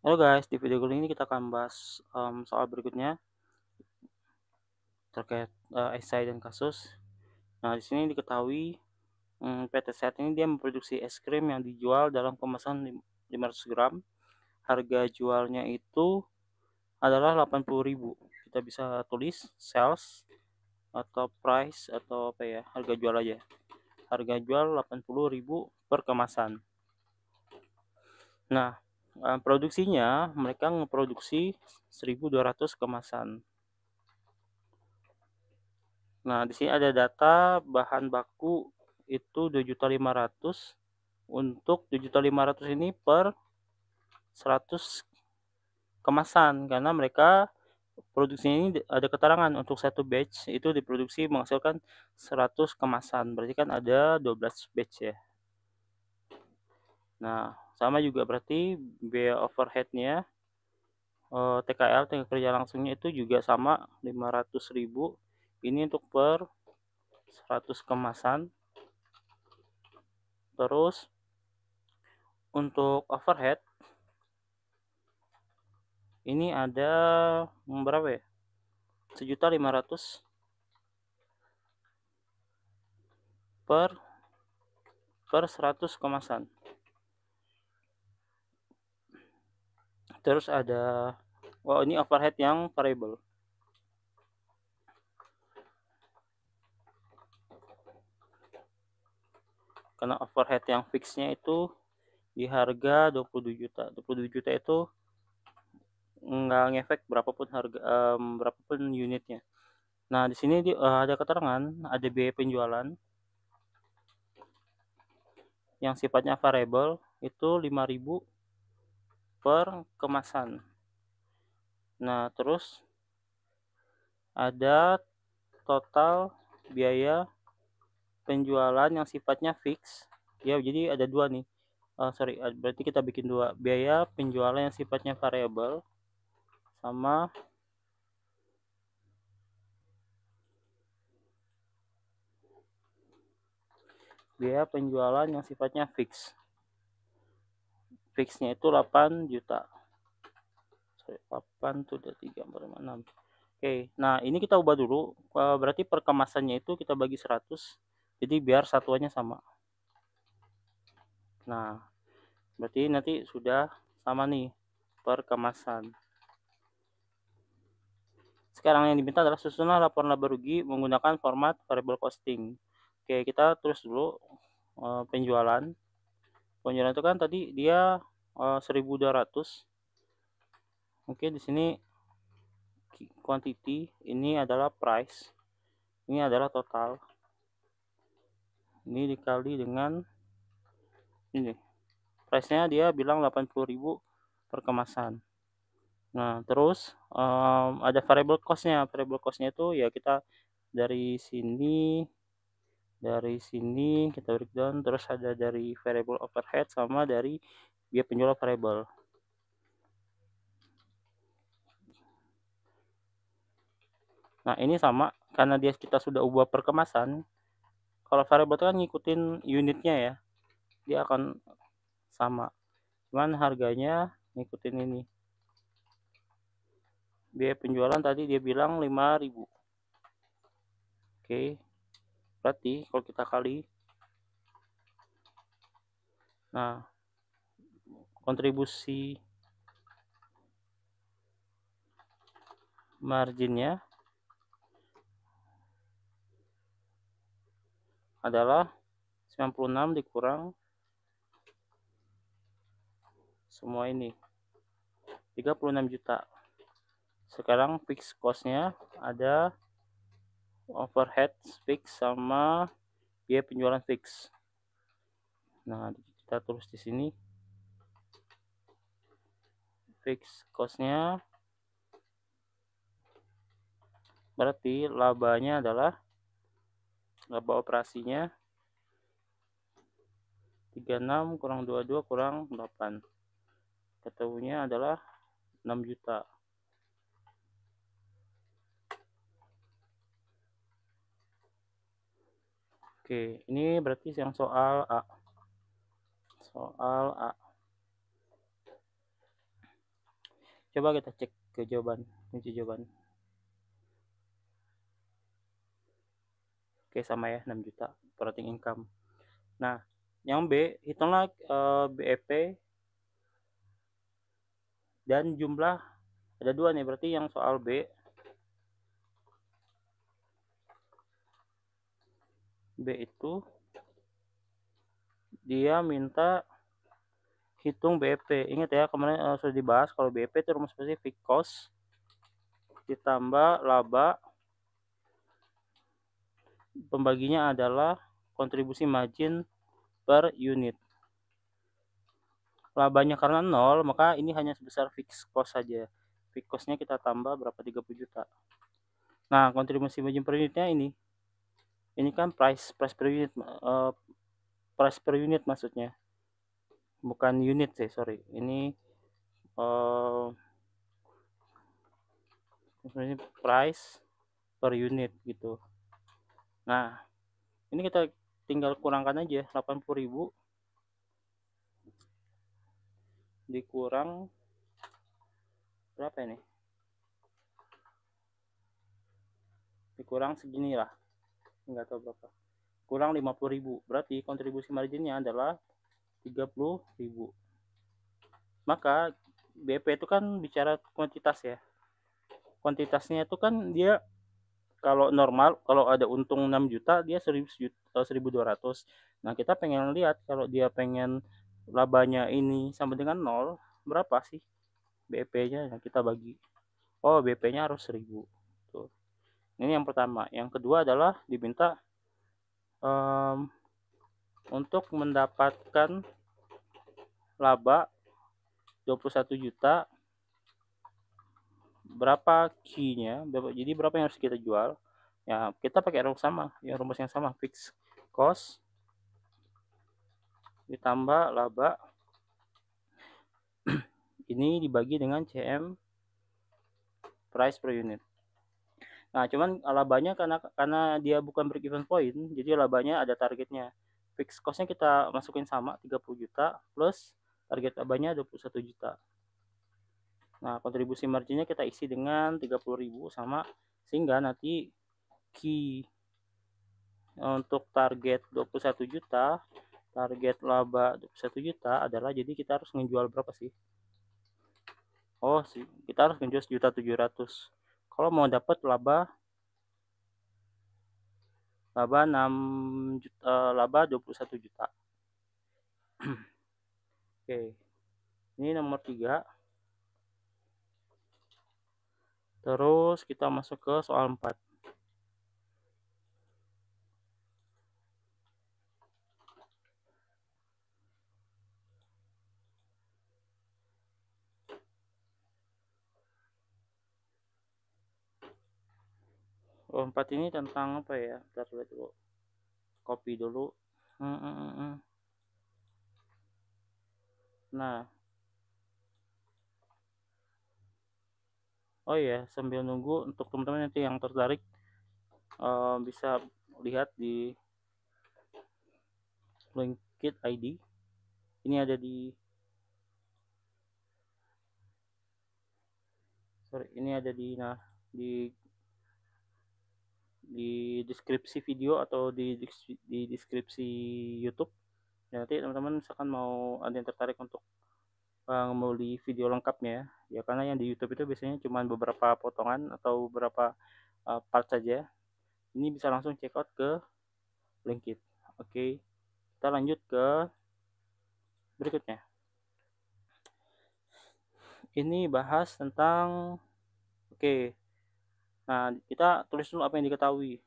Halo guys, di video kali ini kita akan bahas soal berikutnya terkait esai dan kasus. Nah, di sini diketahui PT Sehat ini dia memproduksi es krim yang dijual dalam kemasan 500 gram. Harga jualnya itu adalah 80.000. Kita bisa tulis sales atau price atau apa ya, harga jual aja. Harga jual 80.000 per kemasan. Nah, produksinya mereka ngeproduksi 1.200 kemasan. Nah, di sini ada data bahan baku itu 2.500.000 untuk 7.500.000 ini per 100 kemasan karena mereka produksinya ini ada keterangan untuk satu batch itu diproduksi menghasilkan 100 kemasan. Berarti kan ada 12 batch ya. Nah, sama juga berarti biaya overheadnya TKL tenaga kerja langsungnya itu juga sama 500.000. Ini untuk per 100 kemasan. Terus untuk overhead ini ada berapa ya? 1.500.000 per 100 kemasan. Terus ada ini overhead yang variable. Karena overhead yang fixnya itu di harga 22 juta. 22 juta itu nggak ngefek berapapun unitnya. Nah, di sini ada keterangan, ada biaya penjualan yang sifatnya variable itu 5.000 per kemasan. Nah, terus ada total biaya penjualan yang sifatnya fix. Ya, jadi ada dua nih. Berarti kita bikin dua. Biaya penjualan yang sifatnya variable sama biaya penjualan yang sifatnya fix. Fixnya itu 8 juta. 8 tuh udah 3, 4, 5, 6. Oke, nah ini kita ubah dulu. Berarti per kemasannya itu kita bagi 100. Jadi biar satuannya sama. Nah, berarti nanti sudah sama nih per kemasan. Sekarang yang diminta adalah susunan laporan laba rugi menggunakan format variable costing. Oke, kita terus dulu penjualan. Penjualan itu kan tadi dia 1.200. Oke, di sini quantity ini adalah price. Ini adalah total. Ini dikali dengan ini. Price-nya dia bilang 80.000 per kemasan. Nah, terus ada variable cost-nya. Variable cost-nya itu ya kita dari sini kita breakdown, terus ada dari variable overhead sama dari biaya penjualan variable. Nah, ini sama karena kita sudah ubah per kemasan. Kalau variable itu kan ngikutin unitnya ya, dia akan sama, cuman harganya ngikutin ini. Biaya penjualan tadi dia bilang 5.000. Oke, berarti kalau kita kali, nah kontribusi marginnya adalah 96 dikurang semua ini 36 juta. Sekarang fix cost-nya ada overhead fix sama biaya penjualan fix. Nah, kita tulis di sini fix cost-nya, berarti labanya adalah laba operasinya 36 kurang 22 kurang 8. Ketemunya adalah 6 juta. Oke, ini berarti yang soal A. Soal A. Coba kita cek ke jawaban, kunci jawaban. Oke, sama ya, 6 juta operating income. Nah, yang B, hitunglah BEP dan jumlah, ada dua nih, berarti yang soal B itu dia minta hitung BEP. Ingat ya, kemarin sudah dibahas kalau BEP itu rumus spesifik cost ditambah laba, pembaginya adalah kontribusi margin per unit. Labanya karena 0, maka ini hanya sebesar fixed cost saja. Fixed cost-nya kita tambah berapa, 30 juta. Nah, kontribusi margin per unitnya ini kan price per unit, price per unit maksudnya, bukan unit sih, sorry. Ini price per unit gitu. Nah, ini kita tinggal kurangkan aja, 80.000 dikurang berapa ini? Dikurang segini lah, nggak tahu berapa. Kurang 50.000, berarti kontribusi marginnya adalah 30.000. Maka BP itu kan bicara kuantitas ya. Kuantitasnya itu kan dia kalau normal, kalau ada untung 6 juta, dia 1.200. Nah, kita pengen lihat kalau dia pengen labanya ini sama dengan 0, berapa sih BP-nya? Nah, kita bagi. Oh, BP-nya harus 1.000. Tuh. Ini yang pertama. Yang kedua adalah diminta untuk mendapatkan laba 21 juta, berapa key-nya, jadi berapa yang harus kita jual. Ya, kita pakai rumus yang sama, fixed cost ditambah laba ini dibagi dengan CM, price per unit. Nah, cuman labanya karena dia bukan break even point, jadi labanya ada targetnya. Fixed cost-nya kita masukin sama 30 juta plus target labanya 21 juta. Nah, kontribusi marginnya kita isi dengan 30.000 sama, sehingga nanti key untuk target 21 juta, target laba 21 juta adalah, jadi kita harus menjual berapa sih? Oh, kita harus menjual 1.700.000. Kalau mau dapat laba 6 juta, laba 21 juta. Oke. Ini nomor 3. Terus kita masuk ke soal 4. Oh, 4 ini tentang apa ya? Bentar dulu. Copy dulu. Nah, oh ya, sambil nunggu, untuk teman-teman nanti yang tertarik bisa lihat di Linkit ID. Ini ada di di deskripsi video atau di deskripsi YouTube. Ya, nanti teman-teman misalkan mau ada yang tertarik untuk membeli video lengkapnya ya, karena yang di YouTube itu biasanya cuma beberapa potongan atau beberapa part saja. Ini bisa langsung check out ke Linkit. Oke, kita lanjut ke berikutnya. Ini bahas tentang, oke, nah kita tulis dulu apa yang diketahui.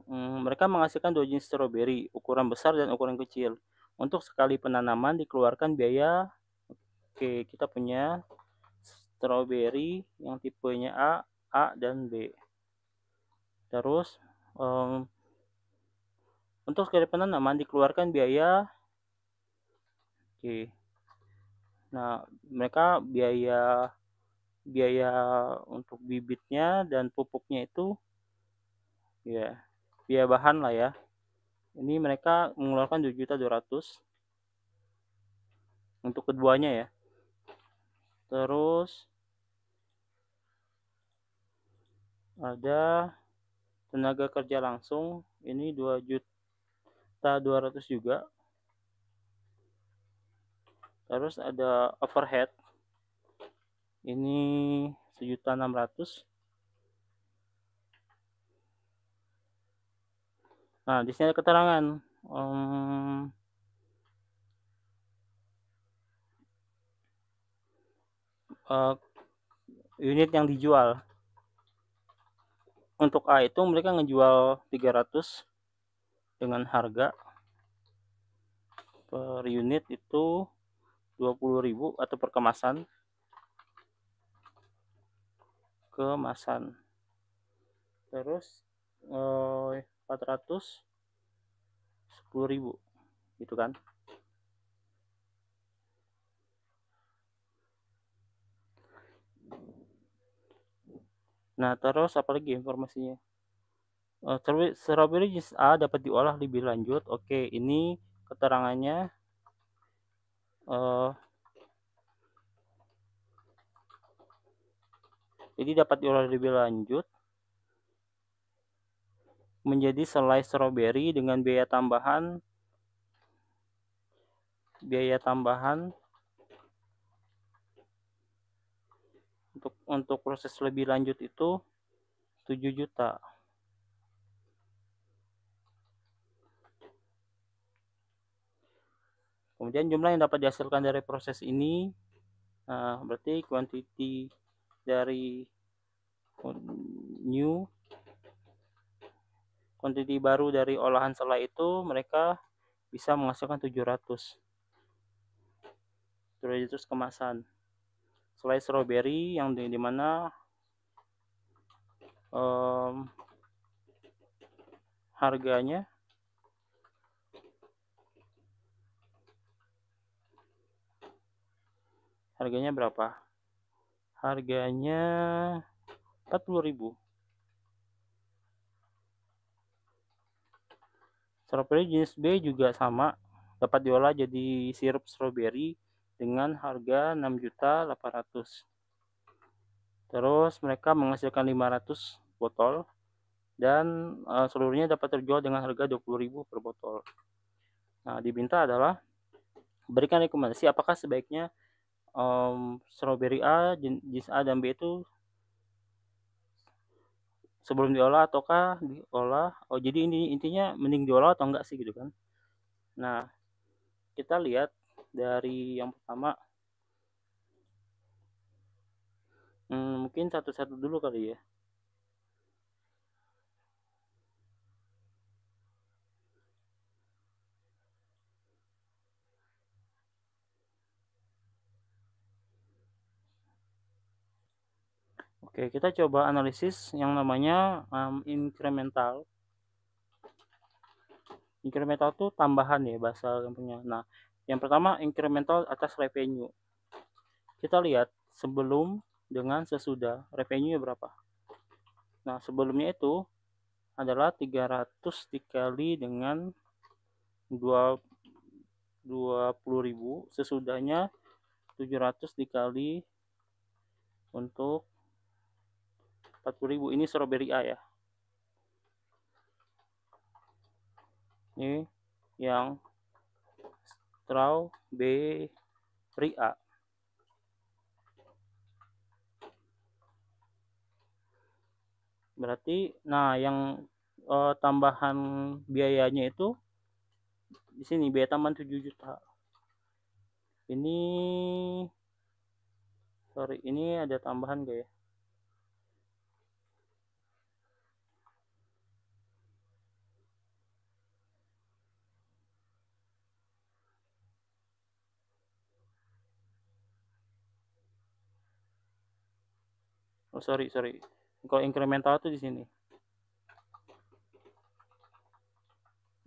Mereka menghasilkan 2 jenis stroberi, ukuran besar dan ukuran kecil. Untuk sekali penanaman dikeluarkan biaya, oke, kita punya stroberi yang tipenya A dan B. Terus untuk sekali penanaman dikeluarkan biaya, oke. Nah, mereka biaya untuk bibitnya dan pupuknya itu ya biaya bahan lah ya. Ini mereka mengeluarkan 2.200.000 untuk keduanya ya. Terus ada tenaga kerja langsung, ini 2.200.000 juga. Terus ada overhead, ini 1.600.000. Nah, di sini ada keterangan unit yang dijual. Untuk A itu mereka ngejual 300 dengan harga per unit itu 20.000 atau per kemasan. Terus 400 10.000 gitu kan. Nah, terus apalagi informasinya? Strawberry jenis A dapat diolah lebih lanjut. Oke, ini keterangannya. Jadi dapat diolah lebih lanjut menjadi selai strawberry dengan biaya tambahan untuk proses lebih lanjut itu 7 juta. Kemudian jumlah yang dapat dihasilkan dari proses ini, nah berarti quantity dari quantity baru dari olahan selai itu mereka bisa menghasilkan 700 kemasan selai strawberry yang dimana harganya berapa? Harganya 40.000. Strawberry jenis B juga sama, dapat diolah jadi sirup strawberry dengan harga 6.800.000. Terus mereka menghasilkan 500 botol dan seluruhnya dapat terjual dengan harga 20.000 per botol. Nah, diminta adalah berikan rekomendasi apakah sebaiknya strawberry A, jenis A dan B itu sebelum diolah ataukah diolah. Jadi ini intinya mending diolah atau enggak sih gitu kan. Nah, kita lihat dari yang pertama, mungkin satu-satu dulu kali ya. Oke, kita coba analisis yang namanya incremental. Incremental itu tambahan ya bahasa gampangnya. Nah, yang pertama incremental atas revenue. Kita lihat sebelum dengan sesudah revenue berapa. Nah, sebelumnya itu adalah 300 dikali dengan 20.000, sesudahnya 700 dikali untuk 40.000. Ini strawberry A ya. Ini yang strawberry A. Berarti nah yang tambahan biayanya itu di sini biaya tambahan 7 juta. Ini ini ada tambahan gak ya? Oh, sorry. Kalau incremental tuh di sini.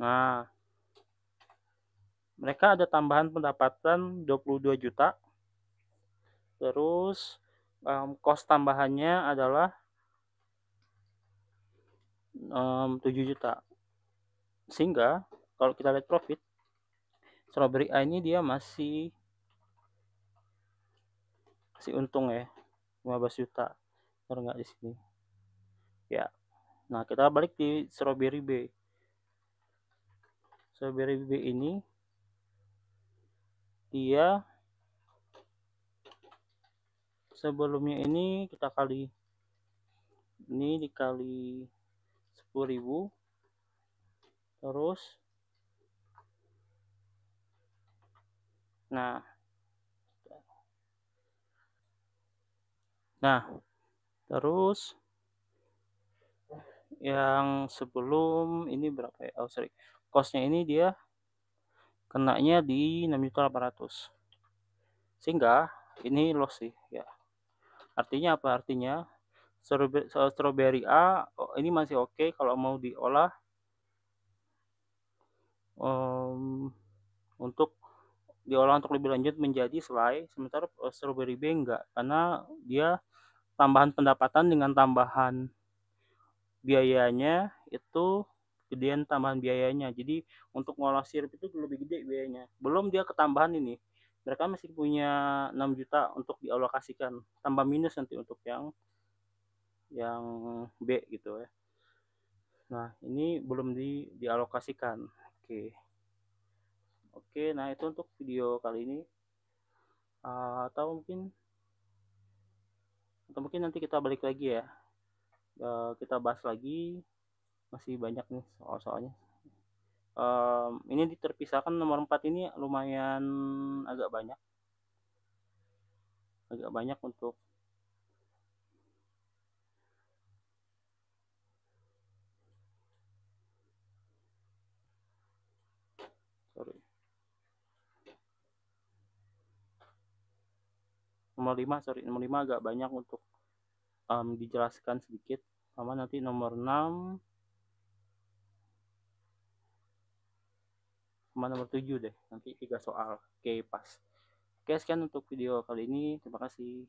Nah, mereka ada tambahan pendapatan 22 juta. Terus cost tambahannya adalah 7 juta. Sehingga kalau kita lihat profit, strawberry A ini dia masih kasih untung ya 15 juta, bener nggak di sini ya. Nah kita balik di Strawberry B. Strawberry B ini dia sebelumnya ini kita kali ini dikali 10.000, terus nah nah terus yang sebelum ini berapa ya, oh sorry, costnya ini dia kenanya di 6.800.000, sehingga ini loss sih ya. Artinya apa? Artinya strawberry A ini masih oke kalau mau diolah untuk untuk lebih lanjut menjadi selai, sementara strawberry B enggak, karena dia tambahan pendapatan dengan tambahan biayanya itu gedean tambahan biayanya. Jadi untuk ngolah sirup itu lebih gede biayanya. Belum dia ketambahan ini. Mereka masih punya 6 juta untuk dialokasikan, tambah minus nanti untuk yang B gitu ya. Nah, ini belum dialokasikan. Oke. Oke, nah itu untuk video kali ini. Atau mungkin nanti kita balik lagi ya. Kita bahas lagi, masih banyak nih soal-soalnya. Ini terpisahkan nomor 4 ini lumayan agak banyak untuk sorry, nomor 5 agak banyak untuk dijelaskan sedikit, sama nanti nomor 6 sama nomor 7 deh, nanti 3 soal. Oke, pas. Oke, sekian untuk video kali ini, terima kasih.